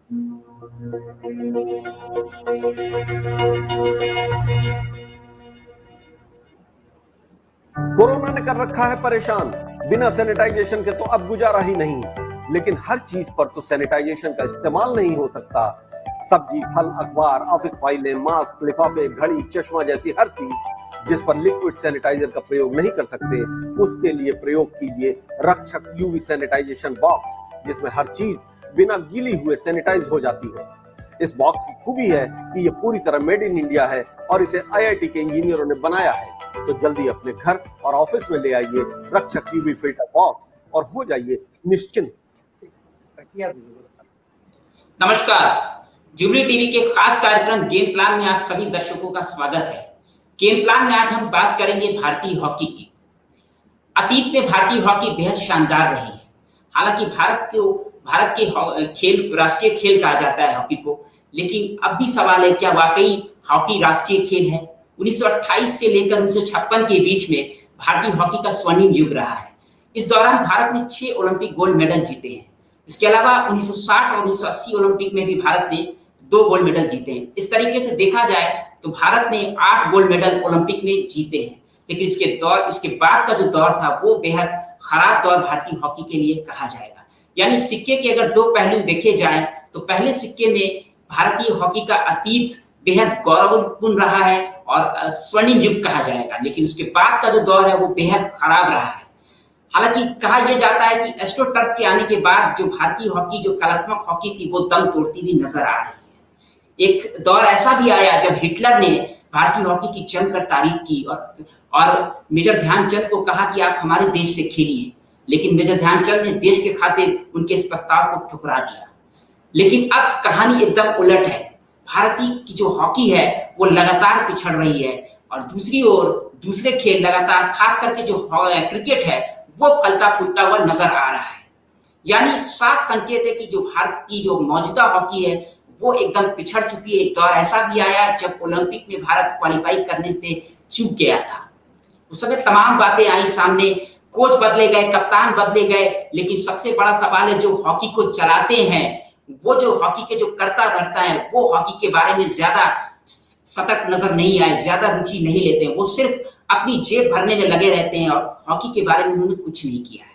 Corona ने कर रखा है परेशान, बिना सैनिटाइजेशन के तो अब गुजारा ही नहीं। लेकिन हर चीज पर तो सैनिटाइजेशन का इस्तेमाल नहीं हो सकता। सब्जी, फल, अखबार, ऑफिस फाइलें, मास्क, लिफाफे, घड़ी, चश्मा जैसी हर चीज जिस पर लिक्विड सैनिटाइजर का प्रयोग नहीं कर सकते, उसके लिए प्रयोग कीजिए रक्षक यूवी सैनिटाइजेशन बॉक्स, जिसमें हर चीज बिना गीली हुए सैनिटाइज हो जाती है। इस बॉक्स की खूबी है कि ये पूरी तरह मेड इन इंडिया है और इसे आईआईटी के इंजीनियरों ने बनाया है। तो जल्दी अपने घर और ऑफिस में ले आइए रक्षक यूवी फिल्टर बॉक्स और हो जाइए निश्चिंत। नमस्कार, जुबली टीवी के खास कार्यक्रम गेम प्लान में आप सभी दर्शकों का स्वागत है। गेम प्लान में आज हम बात करेंगे भारतीय हॉकी की। अतीत में भारतीय हॉकी बेहद शानदार रही है। हालांकि भारत के खेल राष्ट्रीय खेल कहा जाता है हॉकी को, लेकिन अब भी सवाल है क्या वाकई हॉकी राष्ट्रीय खेल है। 1928 से लेकर 1956 के बीच में भारतीय हॉकी का स्वर्णिम युग रहा है। इस दौरान भारत ने 6 ओलंपिक गोल्ड मेडल जीते हैं। इसके अलावा 1960 और 1980 ओलंपिक में भी भारत ने 2 गोल्ड मेडल जीते हैं। इस तरीके से देखा जाए तो भारत ने 8 गोल्ड मेडल ओलंपिक में जीते हैं। लेकिन इसके बाद का जो दौर था वो बेहद खराब दौर भारतीय हॉकी के लिए कहा जाएगा। यानी सिक्के के अगर 2 पहलू देखे जाएं तो पहले सिक्के में भारतीय हॉकी का अतीत बेहद गौरवपूर्ण रहा है और स्वर्णिम युग कहा जाएगा, लेकिन उसके बाद का जो दौर है वो बेहद खराब रहा है। हालांकि कहा यह जाता है कि एस्ट्रोटर्फ के आने के बाद जो भारतीय हॉकी जो कलात्मक हॉकी थी वो दम तोड़ती हुई नजर आ रही है। एक दौर ऐसा भी आया जब हिटलर ने भारतीय हॉकी की जमकर तारीफ की और मेजर ध्यानचंद को कहा कि आप हमारे देश से खेलिए, लेकिन मेजर ध्यानचंद ने देश के खातिर उनके इस प्रस्ताव को ठुकरा दिया। लेकिन अब कहानी एकदम उलट है। भारतीय की जो हॉकी है वो लगातार पिछड़ रही है और दूसरी ओर दूसरे खेल लगातार, खास करके जो क्रिकेट है वो फलता फूलता हुआ नजर आ रहा है। यानी साफ संकेत है कि जो भारत की जो मौजूदा हॉकी है वो एकदम पिछड़ चुकी है। एक दौर ऐसा भी आया जब ओलंपिक में भारत क्वालिफाई करने से चूक गया था। उस समय तमाम बातें आई सामने, कोच बदले गए, कप्तान बदले गए, लेकिन सबसे बड़ा सवाल है जो हॉकी को चलाते हैं, वो जो हॉकी के जो कर्ता धर्ता है वो हॉकी के बारे में ज्यादा सतर्क नजर नहीं आए, ज्यादा रुचि नहीं लेते हैं। वो सिर्फ अपनी जेब भरने में लगे रहते हैं और हॉकी के बारे में उन्होंने कुछ नहीं किया है।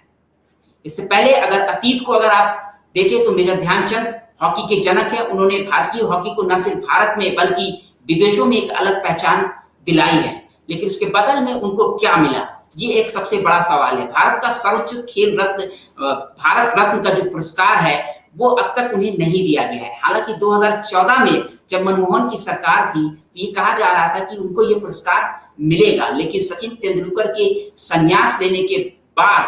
इससे पहले अगर अतीत को अगर आप देखें तो मेजर ध्यानचंद हॉकी के जनक है। उन्होंने भारतीय हॉकी को न सिर्फ भारत में बल्कि विदेशों में एक अलग पहचान दिलाई है। लेकिन उसके बदल में उनको क्या मिला, ये एक सबसे बड़ा सवाल है। भारत का सर्वोच्च खेल रत्न, भारत रत्न का जो पुरस्कार है वो अब तक उन्हें नहीं दिया गया है। हालांकि 2014 में जब मनमोहन की सरकार थी तो ये कहा जा रहा था कि उनको ये पुरस्कार मिलेगा, लेकिन सचिन तेंदुलकर के संन्यास लेने के बाद,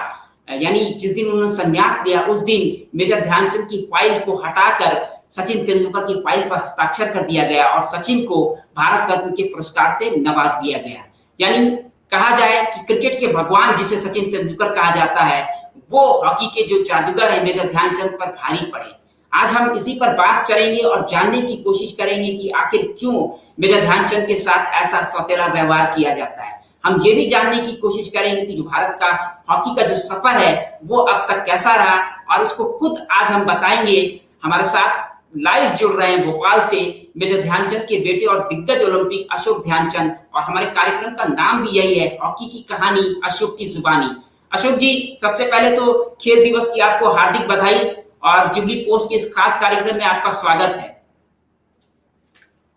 यानी जिस दिन उन्होंने संन्यास लिया उस दिन मेजर ध्यानचंद की फाइल को हटाकर सचिन तेंदुलकर की फाइल पर हस्ताक्षर कर दिया गया और सचिन को भारत रत्न के पुरस्कार से नवाज दिया गया। यानी कहा जाए कि क्रिकेट के भगवान जिसे सचिन तेंदुलकर कहा जाता है वो हॉकी के जो जादूगर है मेजर ध्यानचंद पर भारी पड़े। आज हम इसी पर बात करेंगे और जानने की कोशिश करेंगे कि आखिर क्यों मेजर ध्यानचंद के साथ ऐसा सौतेला व्यवहार किया जाता है। हम ये भी जानने की कोशिश करेंगे कि जो भारत का हॉकी का जो सफर है वो अब तक कैसा रहा, और इसको खुद आज हम बताएंगे। हमारे साथ लाइव जुड़ रहे हैं भोपाल से मेजर ध्यानचंद के बेटे और दिग्गज ओलंपिक अशोक ध्यानचंद, और हमारे कार्यक्रम का नाम भी यही है, हॉकी की कहानी अशोक की जुबानी। अशोक जी, सबसे पहले तो खेल दिवस की आपको हार्दिक बधाई और जुबली पोस्ट के इस खास कार्यक्रम में आपका स्वागत है।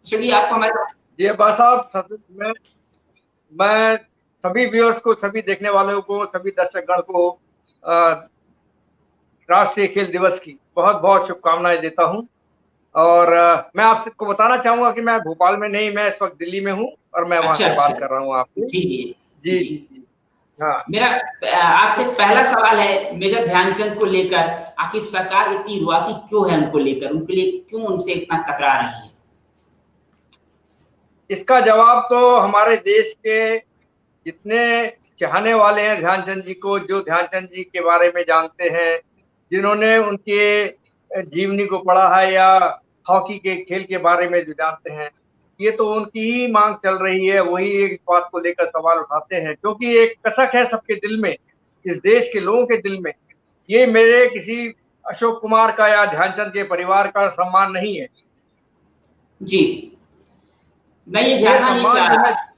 अशोक जी, आपको हमारे जी साहब, मैं सभी व्यूअर्स को, सभी देखने वालों को, सभी दर्शकगण को राष्ट्रीय खेल दिवस की बहुत बहुत शुभकामनाएं देता हूं। और मैं आपको बताना चाहूंगा कि मैं भोपाल में नहीं, मैं इस वक्त दिल्ली में हूं और मैं वहां से बात कर रहा हूं आपसे। जी जी जी जी जी। हाँ, मेरा आपसे पहला सवाल है मेजर ध्यानचंद को लेकर, आखिर सरकार इतनी रुआसी क्यों है उनको लेकर, उनके लिए क्यों उनसे इतना कतरा रही है? इसका जवाब तो हमारे देश के जितने चाहने वाले हैं ध्यानचंद जी को, जो ध्यानचंद जी के बारे में जानते हैं, जिन्होंने उनके जीवनी को पढ़ा है या हॉकी के खेल के बारे में जो जानते हैं, ये तो उनकी ही मांग चल रही है। वही एक बात को लेकर सवाल उठाते हैं, क्योंकि एक कसक है सबके दिल में, इस देश के लोगों के दिल में। ये मेरे किसी अशोक कुमार का या ध्यानचंद के परिवार का सम्मान नहीं है। जी, मैं ये ये जानना ये सम्मान चाह जो है, रहा।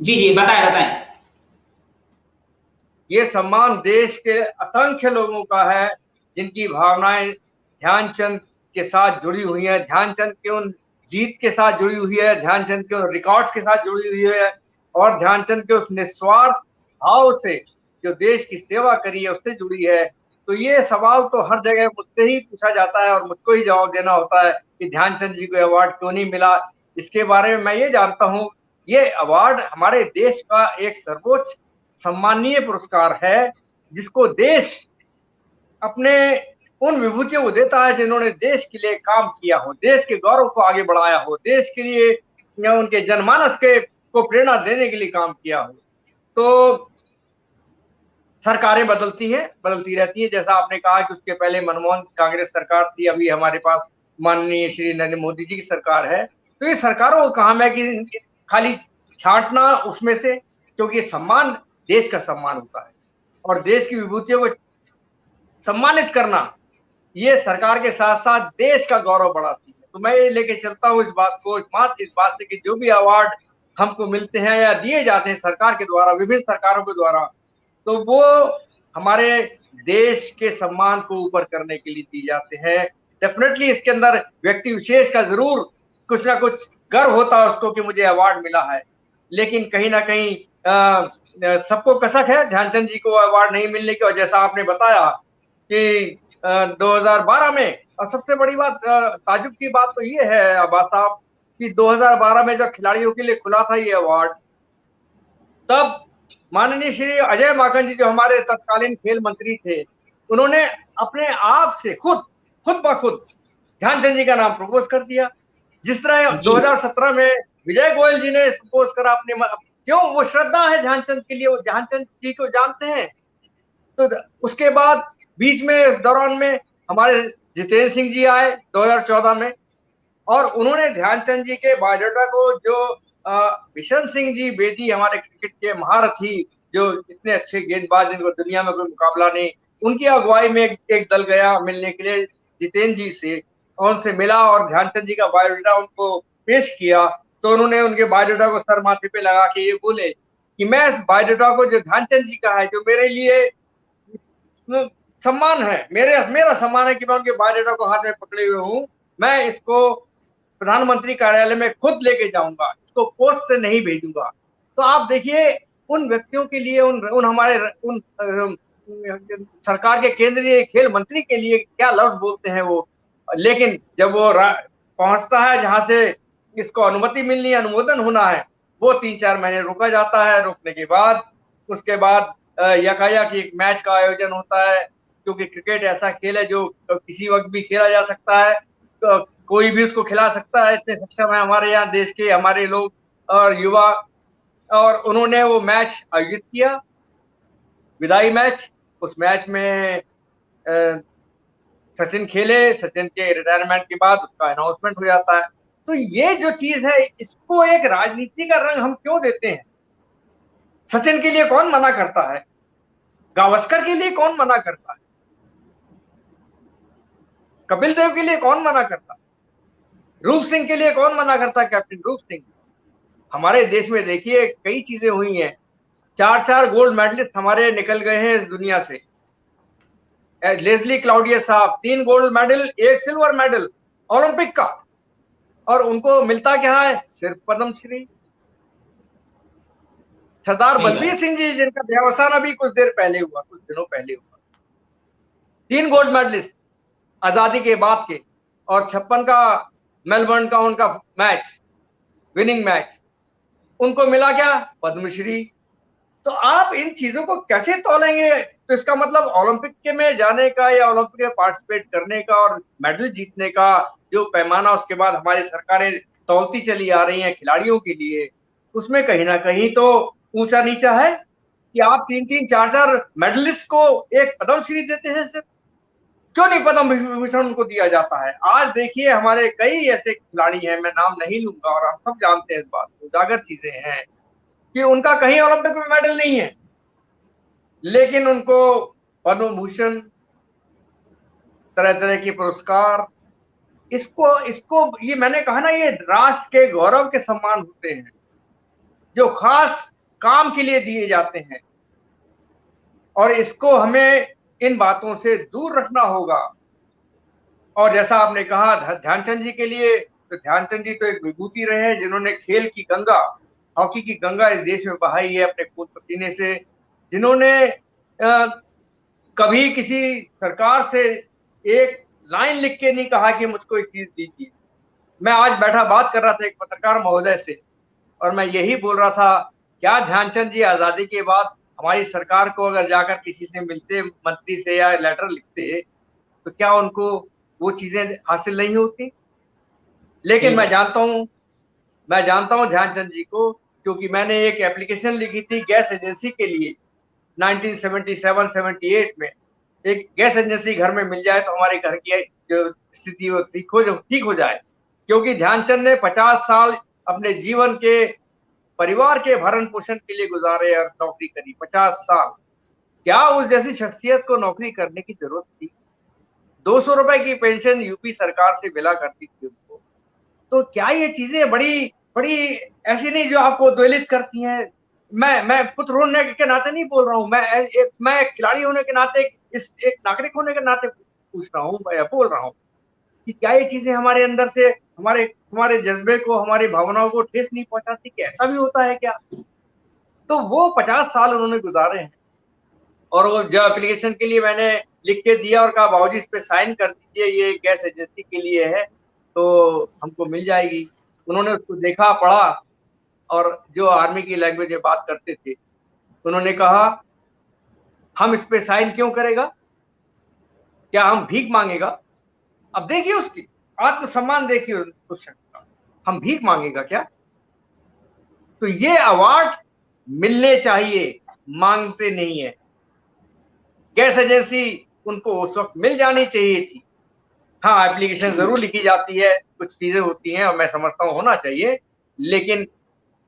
जी जी, बताएं बताएं। ये सम्मान देश के असंख्य लोगों का है जिनकी भावनाएं ध्यानचंद के साथ जुड़ी हुई है, ध्यानचंद के उन जीत के साथ जुड़ी हुई है, ध्यानचंद के उन रिकॉर्ड्स के साथ जुड़ी हुई है, और ध्यानचंद के उस निस्वार्थ भाव से जो देश की सेवा करी है उससे जुड़ी है। तो ये सवाल तो हर जगह मुझसे ही पूछा जाता है और मुझको ही जवाब देना होता है कि ध्यानचंद जी को अवार्ड क्यों नहीं मिला। इसके बारे में मैं ये जानता हूँ, ये अवार्ड हमारे देश का एक सर्वोच्च सम्मानीय पुरस्कार है, जिसको देश अपने उन विभूतियों को देता है जिन्होंने देश के लिए काम किया हो, देश के गौरव को आगे बढ़ाया हो, देश के लिए या उनके जनमानस के को प्रेरणा देने के लिए काम किया हो। तो सरकारें बदलती हैं, बदलती रहती हैं, जैसा आपने कहा कि उसके पहले मनमोहन कांग्रेस सरकार थी, अभी हमारे पास माननीय श्री नरेंद्र मोदी जी की सरकार है। तो ये सरकारों का काम है कि खाली छांटना उसमें से, क्योंकि सम्मान देश का सम्मान होता है और देश की विभूतियों को सम्मानित करना ये सरकार के साथ साथ देश का गौरव बढ़ाती है। तो मैं ये लेके चलता हूँ इस बात को, इस बात से कि जो भी अवार्ड हमको मिलते हैं या दिए जाते हैं सरकार के द्वारा, विभिन्न सरकारों के द्वारा, तो वो हमारे देश के सम्मान को ऊपर करने के लिए दी जाते हैं। डेफिनेटली इसके अंदर व्यक्ति विशेष का जरूर कुछ ना कुछ गर्व होता है उसको कि मुझे अवार्ड मिला है, लेकिन कहीं ना कहीं सबको कसक है ध्यानचंद जी को अवार्ड नहीं मिलने की। और जैसा आपने बताया कि 2012 में, और सबसे बड़ी बात ताजुब की बात तो ये है अब्बास साहब कि 2012 में जब खिलाड़ियों के लिए खुला था ये अवार्ड, तब माननीय श्री अजय माकन जी जो हमारे तत्कालीन खेल मंत्री थे, उन्होंने अपने आप से खुद खुद ब खुद ध्यानचंद जी का नाम प्रपोज कर दिया। जिस तरह जी 2017 में विजय गोयल जी ने प्रपोज करा अपने, क्यों? वो श्रद्धा है ध्यानचंद के लिए, वो ध्यानचंद जी को जानते हैं। तो उसके बाद बीच में इस दौरान में हमारे जितेंद्र सिंह जी आए 2014 में, और उन्होंने ध्यानचंद जी के बायोडाटा को, जो बिशन सिंह जी बेदी हमारे क्रिकेट के महारथी, जो इतने अच्छे गेंदबाज जिनको दुनिया में कोई मुकाबला नहीं, उनकी अगुवाई में एक दल गया मिलने के लिए जितेंद्र जी से, और उनसे मिला और ध्यानचंद जी का बायोडाटा उनको पेश किया। तो उन्होंने उनके बायोडाटा को सर माथे पे लगा के ये बोले कि मैं इस बायोडाटा को, जो ध्यानचंद जी का है, जो मेरे लिए सम्मान है, मेरा सम्मान है कि मैं उनके बायोडाटा को हाथ में पकड़े हुए हूँ, मैं इसको प्रधानमंत्री कार्यालय में खुद लेके जाऊंगा, इसको पोस्ट से नहीं भेजूंगा। तो आप देखिए उन व्यक्तियों के लिए, उन हमारे उन सरकार के केंद्रीय खेल मंत्री के लिए क्या लफ्ज बोलते हैं वो। लेकिन जब वो पहुंचता है जहां से इसको अनुमति मिलनी है, अनुमोदन होना है, वो 3-4 महीने रुका जाता है। रुकने के बाद उसके बाद यकायक एक मैच का आयोजन होता है, क्योंकि क्रिकेट ऐसा खेल है जो किसी वक्त भी खेला जा सकता है, तो कोई भी उसको खिला सकता है, इतने सक्षम है हमारे यहाँ देश के हमारे लोग और युवा। और उन्होंने वो मैच आयोजित किया, विदाई मैच। उस मैच में सचिन खेले, सचिन के रिटायरमेंट के बाद उसका अनाउंसमेंट हो जाता है। तो ये जो चीज है, इसको एक राजनीति का रंग हम क्यों देते हैं? सचिन के लिए कौन मना करता है? गावस्कर के लिए कौन मना करता है? कपिल देव के लिए कौन मना करता है? रूप सिंह के लिए कौन मना करता है? कैप्टन रूप सिंह। हमारे देश में देखिए कई चीजें हुई हैं, 4-4 गोल्ड मेडलिस्ट हमारे निकल गए हैं इस दुनिया से। लेस्ली क्लाउडियस साहब 3 gold medal, 1 silver medal Olympic का, और उनको मिलता क्या है? सिर्फ पद्मश्री। सरदार सही बलबीर बात। सिंह जी, जिनका देहावसान अभी कुछ दिनों पहले हुआ, 3 गोल्ड मेडलिस्ट आजादी के बाद के, और 56 का मेलबर्न का उनका मैच, विनिंग मैच, उनको मिला क्या? पद्मश्री। तो आप इन चीजों को कैसे तोलेंगे? तो इसका मतलब ओलंपिक के में जाने का या ओलंपिक में पार्टिसिपेट करने का और मेडल जीतने का जो पैमाना उसके बाद हमारी सरकारें तौलती चली आ रही हैं खिलाड़ियों के लिए, उसमें कहीं ना कहीं तो ऊंचा नीचा है कि आप 3-3, 4-4 मेडलिस्ट को एक पद्मश्री देते हैं। सिर्फ क्यों नहीं पद्म विभूषण उनको दिया जाता है? आज देखिए हमारे कई ऐसे खिलाड़ी हैं, मैं नाम नहीं लूंगा और हम सब जानते हैं इस बात को, उजागर चीजें हैं कि उनका कहीं ओलंपिक में मेडल नहीं है, लेकिन उनको पद्म भूषण, तरह तरह के पुरस्कार, इसको इसको ये मैंने कहा ना, ये राष्ट्र के गौरव के सम्मान होते हैं जो खास काम के लिए दिए जाते हैं, और इसको हमें इन बातों से दूर रखना होगा। और जैसा आपने कहा ध्यानचंद जी के लिए, तो ध्यानचंद जी तो एक विभूति रहे हैं जिन्होंने खेल की गंगा, हॉकी की गंगा इस देश में बहाई है अपने खून पसीने से, जिन्होंने कभी किसी सरकार से एक लाइन लिख के नहीं कहा कि मुझको एक चीज दीजिए। मैं आज बैठा बात कर रहा था एक पत्रकार महोदय से, और मैं यही बोल रहा था, क्या ध्यानचंद जी आजादी के बाद हमारी सरकार को अगर जाकर किसी से मिलते, मंत्री से या लेटर लिखते, तो क्या उनको वो चीजें हासिल नहीं होती? लेकिन मैं जानता हूं ध्यानचंद जी को, क्योंकि मैंने एक एप्लीकेशन लिखी थी गैस एजेंसी के लिए 1977-78 में। एक गैस एजेंसी घर में मिल जाए तो हमारे घर की जो स्थिति वो ठीक हो जाए, क्योंकि ध्यानचंद ने 50 साल अपने जीवन के परिवार के भरण पोषण के लिए गुजारे और नौकरी करी 50 साल। क्या उस जैसी शख्सियत को नौकरी करने की जरूरत थी? 200 रुपए की पेंशन यूपी सरकार से मिला करती थी उनको। तो क्या ये चीजें बड़ी बड़ी ऐसी नहीं जो आपको द्वेलित करती हैं? मैं पुत्र होने के नाते नहीं बोल रहा हूँ, मैं खिलाड़ी होने के नाते, एक नागरिक होने के नाते पूछ रहा हूँ, मैं बोल रहा हूँ कि क्या ये चीजें हमारे अंदर से हमारे हमारे जज्बे को, हमारी भावनाओं को ठेस नहीं पहुंचाती? कि ऐसा भी होता है क्या? तो वो 50 साल उन्होंने गुजारे हैं, और वो जो एप्लीकेशन के लिए मैंने लिख के दिया और कहा बाबूजी इस पे साइन कर दीजिए, ये गैस एजेंसी के लिए है तो हमको मिल जाएगी। उन्होंने उसको देखा, पढ़ा, और जो आर्मी की लैंग्वेज में बात करते थे, उन्होंने कहा हम इस पे साइन क्यों करेगा, क्या हम भीख मांगेगा? अब देखिए उसकी आत्मसम्मान, देखिए उस शख्स का, हम भीख मांगेगा क्या? तो ये अवार्ड मिलने चाहिए, मांगते नहीं है। गैस एजेंसी उनको उस वक्त मिल जानी चाहिए थी। हाँ, एप्लीकेशन जरूर लिखी जाती है, कुछ चीजें होती हैं और मैं समझता हूँ होना चाहिए, लेकिन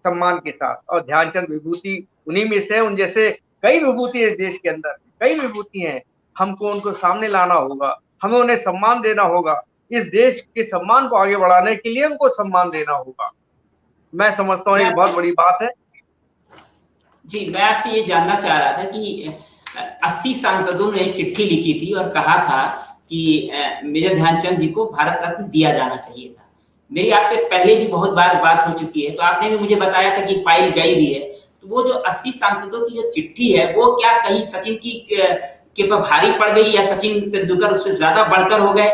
सम्मान के साथ। और ध्यानचंद विभूति उन्हीं में से, उन जैसे कई विभूति है देश के अंदर, कई विभूति हैं, हमको उनको सामने लाना होगा, हमें उन्हें सम्मान देना होगा। इस देश के सम्मान को आगे बढ़ाने के लिए उनको सम्मान देना होगा। मैं समझता हूँ एक बहुत बड़ी बात है। जी, मैं आपसे ये जानना चाह रहा था कि 80 सांसदों ने एक चिट्ठी लिखी थी और कहा था कि मेजर ध्यानचंद जी को भारत रत्न दिया जाना चाहिए था। मेरी आपसे पहले भी बहुत बार बात हो चुकी है, तो आपने भी मुझे बताया था कि फाइल गई भी है। तो वो जो 80 सांसदों की जो चिट्ठी है, वो क्या कहीं सचिन की के पर भारी पड़ गई, या सचिन तेंदुलकर उससे ज्यादा बढ़कर हो गए?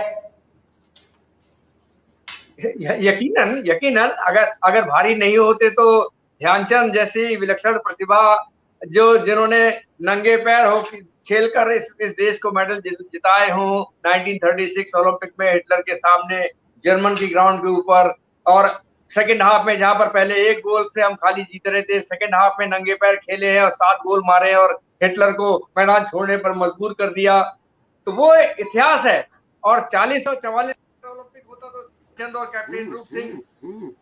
यकीनन यकीनन अगर भारी नहीं होते तो ध्यानचंद जैसी विलक्षण प्रतिभा, जिन्होंने नंगे पैर हो खेलकर इस देश को मेडल जिताए हों 1936 ओलंपिक में हिटलर के सामने, जर्मन की ग्राउंड के ऊपर, और सेकंड हाफ में जहां पर पहले एक गोल से हम खाली जीत रहे थे, सेकंड हाफ में नंगे पैर खेले हैं और 7 गोल मारे और हिटलर को मैदान छोड़ने पर मजबूर कर दिया। तो वो इतिहास है। और 40 और 44 ओलंपिक होता तो चंद और कैप्टन रूप सिंह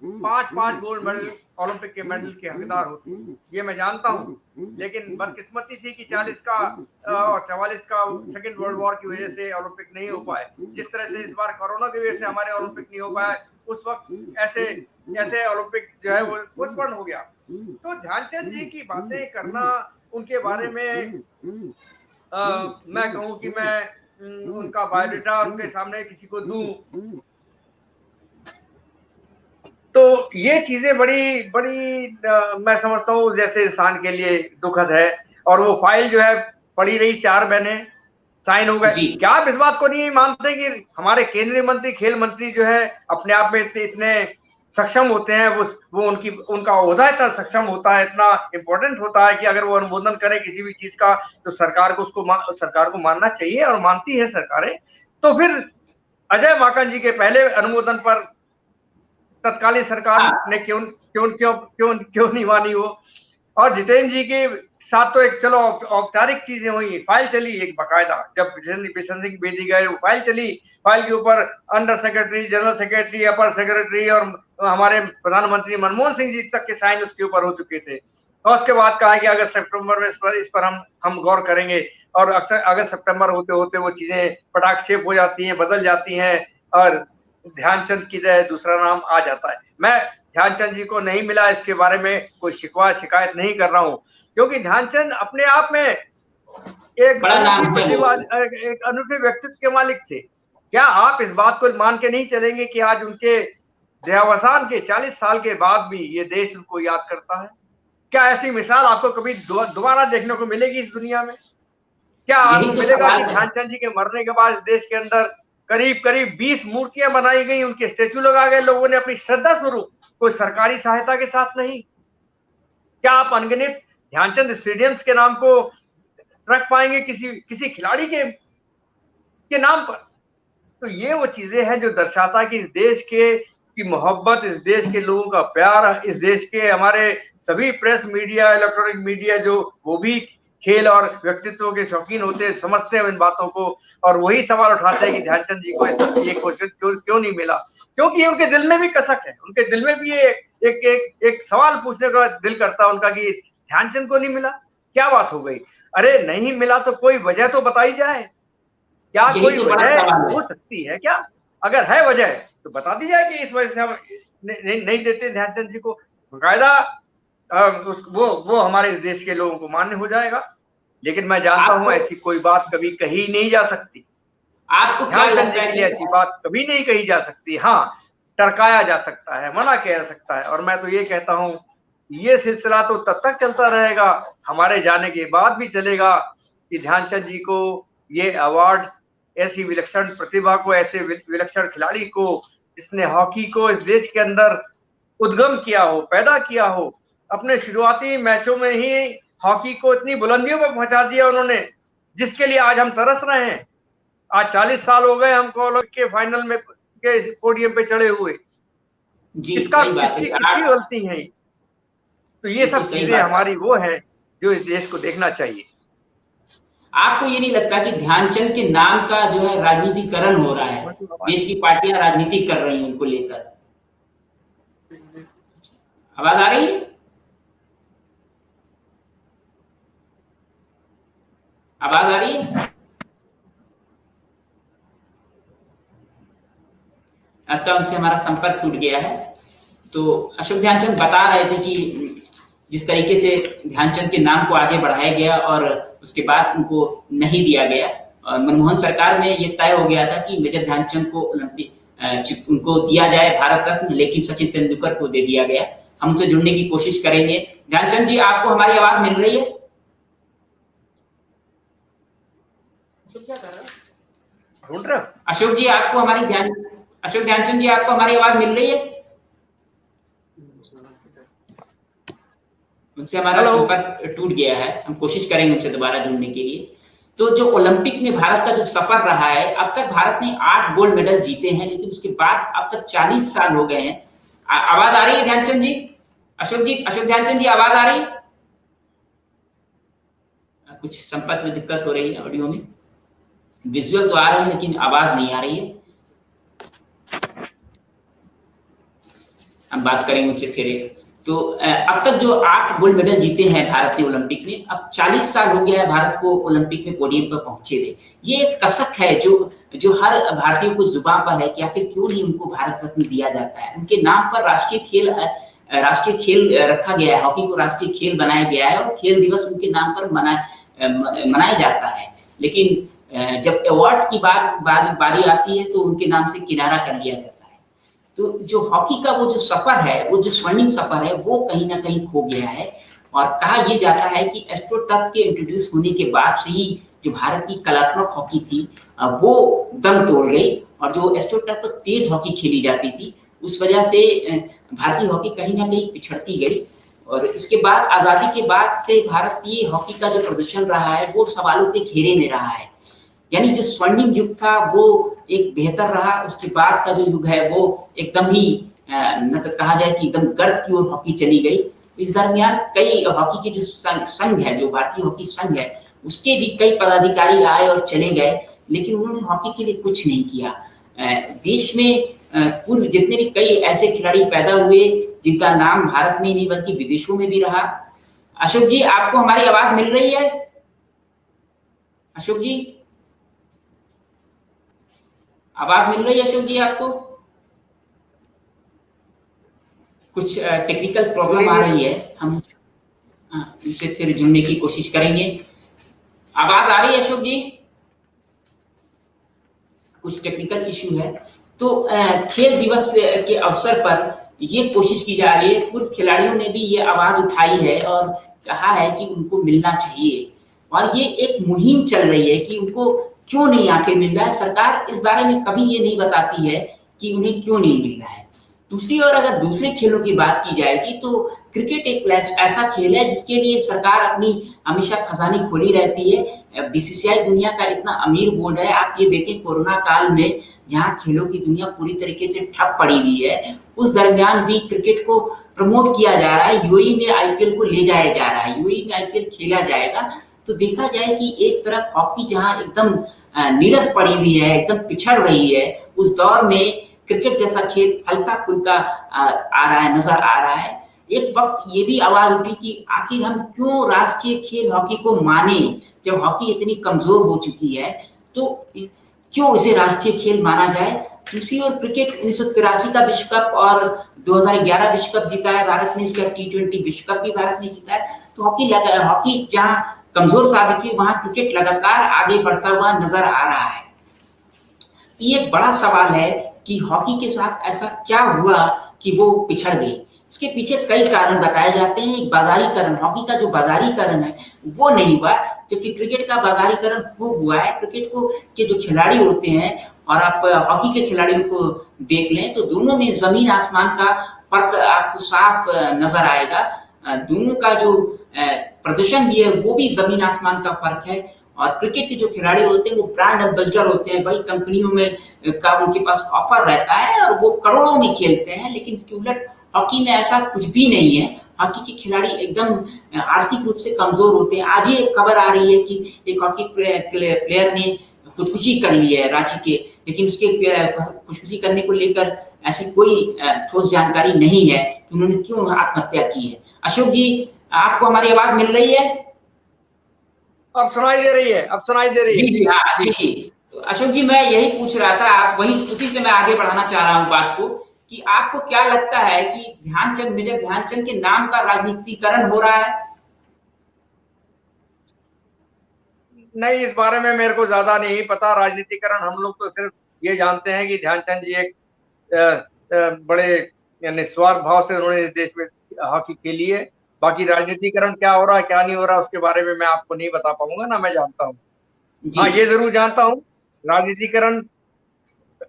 5 गोल्ड मेडल ओलंपिक के मेडल के हकदार होते, ये मैं जानता हूँ। लेकिन बदकिस्मती थी कि 40 का और 44 का सेकेंड वर्ल्ड वॉर की वजह से ओलंपिक नहीं हो पाए। जिस तरह से इस बार कोरोना की वजह से हमारे ओलंपिक नहीं हो पाए, उस वक्त ऐसे ओलंपिक जो है वो पोस्टपोन हो गया। तो ध्यानचंद जी की बातें करना, उनके बारे में मैं कहूँ कि मैं उनका बायोडाटा उनके सामने किसी को दूं, तो ये चीजें बड़ी मैं समझता हूँ जैसे इंसान के लिए दुखद है। और वो फाइल जो है पड़ी रही, 4 महीने, साइन हो गए। क्या आप इस बात को नहीं मानते कि हमारे केंद्रीय मंत्री, खेल मंत्री जो है अपने आप में इतने सक्षम होते हैं, वो उनका ओहदा इतना सक्षम होता है, इतना इंपॉर्टेंट होता है कि अगर वो अनुमोदन करें किसी भी चीज का तो सरकार को मानना चाहिए, और मानती है सरकारें। तो फिर अजय माकन जी के पहले अनुमोदन पर तत्कालीन सरकार ने क्यों नहीं मानी वो? और जितेंद्र जी के साथ तो एक चलो औपचारिक चीजें हुई, फाइल चली एक बकायदा, जब बिशन सिंह भेजी गए वो फाइल चली, फाइल के ऊपर अंडर सेक्रेटरी, जनरल सेक्रेटरी, अपर सेक्रेटरी और हमारे प्रधानमंत्री मनमोहन सिंह जी तक के साइन उसके ऊपर हो चुके थे। और उसके बाद कहा कि अगस्त सितंबर में इस पर हम गौर करेंगे, और अक्सर अगस्त सितंबर होते होते वो चीजें पटाक्षेप हो जाती हैं, बदल जाती हैं, और ध्यानचंद की जगह दूसरा नाम आ जाता है। मैं ध्यानचंद जी को नहीं मिला इसके बारे में कोई शिकायत नहीं कर रहा हूं, क्योंकि ध्यानचंद अपने आप में एक बड़ा नाम है, एक अनूठे व्यक्तित्व के मालिक थे। क्या आप इस बात को मान के नहीं चलेंगे कि आज उनके देहावसान के 40 साल के बाद भी ये देश उनको याद करता है? क्या ऐसी मिसाल आपको कभी दोबारा देखने को मिलेगी इस दुनिया में? क्या आपको मिलेगा कि ध्यानचंद जी के मरने के बाद इस देश के अंदर करीब करीब 20 मूर्तियां बनाई गई, उनके स्टेचू लगा गए लोगों ने अपनी श्रद्धा स्वरूप, कोई सरकारी सहायता के साथ नहीं? क्या आप अनगिनत ध्यानचंद स्टेडियम्स के नाम को रख पाएंगे किसी खिलाड़ी के नाम पर? तो ये वो चीजें हैं जो दर्शाता है कि इस देश की मोहब्बत, इस देश के लोगों का प्यार, इस देश के हमारे सभी प्रेस मीडिया, इलेक्ट्रॉनिक मीडिया जो वो भी खेल और व्यक्तित्व के शौकीन होते हैं, समझते हैं इन बातों को, और वही सवाल उठाते हैं कि ध्यानचंद जी को ये क्वेश्चन क्यों नहीं मिला? क्योंकि उनके दिल में भी कसक है, उनके दिल में भी एक सवाल पूछने का दिल करता है उनका कि ध्यानचंद को नहीं मिला, क्या बात हो गई? अरे नहीं मिला तो कोई वजह तो बताई जाए, क्या कोई वजह हो सकती है क्या? अगर है वजह तो बता दी जाए कि इस वजह से हम नहीं देते ध्यानचंद जी को, बकायदा वो हमारे इस देश के लोगों को मान्य हो जाएगा। लेकिन मैं जानता हूं ऐसी कोई बात कभी कही नहीं जा सकती। आपको क्या लगता है कि ऐसी बात कभी नहीं कही जा सकती? हाँ, टरकाया जा सकता है, मना किया जा सकता है, और मैं तो ये कहता हूं ये सिलसिला तो तब तक चलता रहेगा, हमारे जाने के बाद भी चलेगा, कि ध्यानचंद जी को ये अवार्ड, ऐसी विलक्षण प्रतिभा को, ऐसे विलक्षण खिलाड़ी को, जिसने हॉकी को इस देश के अंदर उद्गम किया हो, पैदा किया हो, अपने शुरुआती मैचों में ही हॉकी को इतनी बुलंदियों पर पहुंचा दिया उन्होंने, जिसके लिए आज हम तरस रहे हैं। आज 40 साल हो गए हमको ओलंपिक के फाइनल में के पोडियम पे चढ़े हुए। किसकी गलती है? तो ये सब चीजें हमारी वो है जो इस देश को देखना चाहिए। आपको ये नहीं लगता कि ध्यानचंद के नाम का जो है राजनीतिकरण हो रहा है, देश की पार्टियां राजनीति कर रही हैं उनको लेकर? आवाज आ रही है? आवाज आ रही है? लगता है उनसे हमारा संपर्क टूट गया है। तो अशोक ध्यानचंद बता रहे थे कि जिस तरीके से ध्यानचंद के नाम को आगे बढ़ाया गया और उसके बाद उनको नहीं दिया गया, और मनमोहन सरकार में ये तय हो गया था कि मेजर ध्यानचंद को ओलंपिक उनको दिया जाए भारत रत्न, लेकिन सचिन तेंदुलकर को दे दिया गया। हम उनसे जुड़ने की कोशिश करेंगे। ध्यानचंद जी, आपको हमारी आवाज मिल रही है? अशोक जी, आपको अशोक ध्यानचंद जी, आपको हमारी आवाज मिल रही है? उनसे हमारा संपर्क टूट गया है, हम कोशिश करेंगे उनसे दोबारा जुड़ने के लिए। तो जो ओलंपिक में भारत का जो सफर रहा है, अब तक भारत ने 8 गोल्ड मेडल जीते हैं, लेकिन उसके बाद अब तक 40 साल हो गए हैं। आवाज आ रही है ध्यानचंद जी? अशोक ध्यानचंद जी, आवाज आ रही है? कुछ संपर्क में दिक्कत हो रही है, ऑडियो में विजुअल तो आ रही है लेकिन आवाज नहीं आ रही है। हम बात करेंगे उनसे फिर। तो अब तक जो 8 गोल्ड मेडल जीते हैं भारत ने ओलंपिक में, अब 40 साल हो गया है भारत को ओलंपिक में पोडियम पर पहुंचे हुए। ये एक कसक है जो हर भारतीय को जुबान पर है कि आखिर क्यों नहीं उनको भारत रत्न दिया जाता है। उनके नाम पर राष्ट्रीय खेल रखा गया है, हॉकी को राष्ट्रीय खेल बनाया गया है और खेल दिवस उनके नाम पर मनाया जाता है। लेकिन जब अवार्ड की बारी आती है तो उनके नाम से किनारा कर लिया जाता है। तो जो हॉकी का वो जो सफर है, वो जो स्वर्णिम सफर है, वो कहीं ना कहीं खो गया है। और कहा यह जाता है कि एस्ट्रोटर्फ के इंट्रोड्यूस होने के बाद से ही जो भारत की कलात्मक हॉकी थी वो दम तोड़ गई, और जो एस्ट्रोटर्फ पर तेज हॉकी खेली जाती थी उस वजह से भारतीय हॉकी कहीं ना कहीं पिछड़ती गई। और इसके बाद आजादी के बाद से भारतीय हॉकी का जो प्रदर्शन रहा है वो सवालों के घेरे में रहा है। यानी जो स्वर्णिम युग था वो एक बेहतर रहा, उसके बाद का जो युग है वो एकदम ही मतलब कहा जाए कि एकदम गर्त की ओर हॉकी चली गई। इस दरमियान कई हॉकी के जो संघ है, जो भारतीय हॉकी संघ है, उसके भी कई पदाधिकारी आए और चले गए, लेकिन उन्होंने हॉकी के लिए कुछ नहीं किया। देश में पूर्व जितने भी कई ऐसे खिलाड़ी पैदा हुए जिनका नाम भारत में ही नहीं बल्कि विदेशों में भी रहा, अशोक जी, आपको हमारी आवाज मिल रही है? अशोक जी, आवाज मिल रही है अशोक जी आपको? कुछ टेक्निकल प्रॉब्लम आ रही है, हम इनसे फिर जुड़ने की कोशिश करेंगे। आवाज आ रही है अशोक जी? कुछ टेक्निकल इश्यू है। तो खेल दिवस के अवसर पर ये कोशिश की जा रही है, पूर्व खिलाड़ियों ने भी ये आवाज उठाई है और कहा है कि उनको मिलना चाहिए, और ये एक मुहिम चल रही है कि उनको क्यों नहीं आके मिल रहा है। सरकार इस बारे में कभी ये नहीं बताती है कि उन्हें क्यों नहीं मिल रहा है। दूसरी ओर अगर दूसरे खेलों की बात की जाएगी तो क्रिकेट एक ऐसा खेल है जिसके लिए सरकार अपनी हमेशा खजानी खोली रहती है। बीसीसीआई दुनिया का इतना अमीर बोर्ड है, आप ये देखें कोरोना काल में जहाँ खेलों की दुनिया पूरी तरीके से ठप पड़ी हुई है, उस दरमियान भी क्रिकेट को प्रमोट किया जा रहा है। यूएई में आईपीएल को ले जाया जा रहा है, यूएई में आईपीएल खेला जाएगा। तो देखा जाए कि एक तरफ हॉकी जहाँ एकदम नीरस पड़ी हुई है, एकदम पिछड़ रही है, उस दौर में क्रिकेट जैसा खेल फलता फूलता आ रहा है, नजर आ रहा है। एक वक्त ये भी आवाज उठी कि आखिर हम क्यों राष्ट्रीय खेल हॉकी को माने, जब हॉकी इतनी कमजोर हो चुकी है तो क्यों इसे राष्ट्रीय खेल माना जाए। दूसरी ओर क्रिकेट 1983 का विश्व कप और 2011 विश्व कप जीता है भारत ने, इसका T20 विश्व कप भी भारत ने जीता है। तो हॉकी जहां कमजोर साबित हुई, वहां क्रिकेट लगातार आगे बढ़ता हुआ नजर आ रहा है। तो ये एक बड़ा सवाल है कि हॉकी के साथ ऐसा क्या हुआ कि वो पिछड़ गई। इसके पीछे कई कारण बताए जाते हैं। एक बाजारीकरण, हॉकी का जो बाजारीकरण है वो नहीं हुआ, जबकि क्रिकेट का बाजारीकरण खूब हुआ है। क्रिकेट को के जो खिलाड़ी होते हैं और आप हॉकी के खिलाड़ियों को देख लें तो दोनों में जमीन आसमान का फर्क आपको साफ नजर आएगा। दोनों का जो प्रदर्शन भी है वो भी जमीन आसमान का फर्क है। और क्रिकेट के जो खिलाड़ी होते हैं वो ब्रांड एम्बेसडर होते हैं, बड़ी कंपनियों में का उनके पास ऑफर रहता है और वो करोड़ों में खेलते हैं। लेकिन इसके उलट हॉकी में ऐसा कुछ भी नहीं है। हॉकी के खिलाड़ी एकदम आर्थिक रूप से कमजोर होते हैं। आज ही एक खबर आ रही है कि एक हॉकी प्लेयर ने खुदकुशी कर ली है रांची के, लेकिन उसके खुदकुशी करने को लेकर ऐसी कोई ठोस जानकारी नहीं है कि उन्होंने क्यों आत्महत्या की है। अशोक जी, आपको हमारी आवाज मिल रही है? अब सुनाई दे रही है, अब सुनाई दे रही है। जी जी, हाँ जी। तो अशोक जी, मैं यही पूछ रहा था, आप वही उसी से मैं आगे बढ़ाना चाह रहा हूँ बात को, कि आपको क्या लगता है कि ध्यानचंद, मेजर ध्यानचंद के नाम का राजनीतिकरण हो रहा है? नहीं, इस बारे में मेरे को ज्यादा नहीं पता राजनीतिकरण। हम लोग तो सिर्फ ये जानते हैं कि ध्यानचंद जी एक बड़े निस्वार्थ भाव से उन्होंने इस देश में हॉकी खेली है। बाकी राजनीतिकरण क्या हो रहा है क्या नहीं हो रहा उसके बारे में मैं आपको नहीं बता पाऊंगा, ना मैं जानता हूँ। हाँ, ये जरूर जानता हूँ, राजनीतिकरण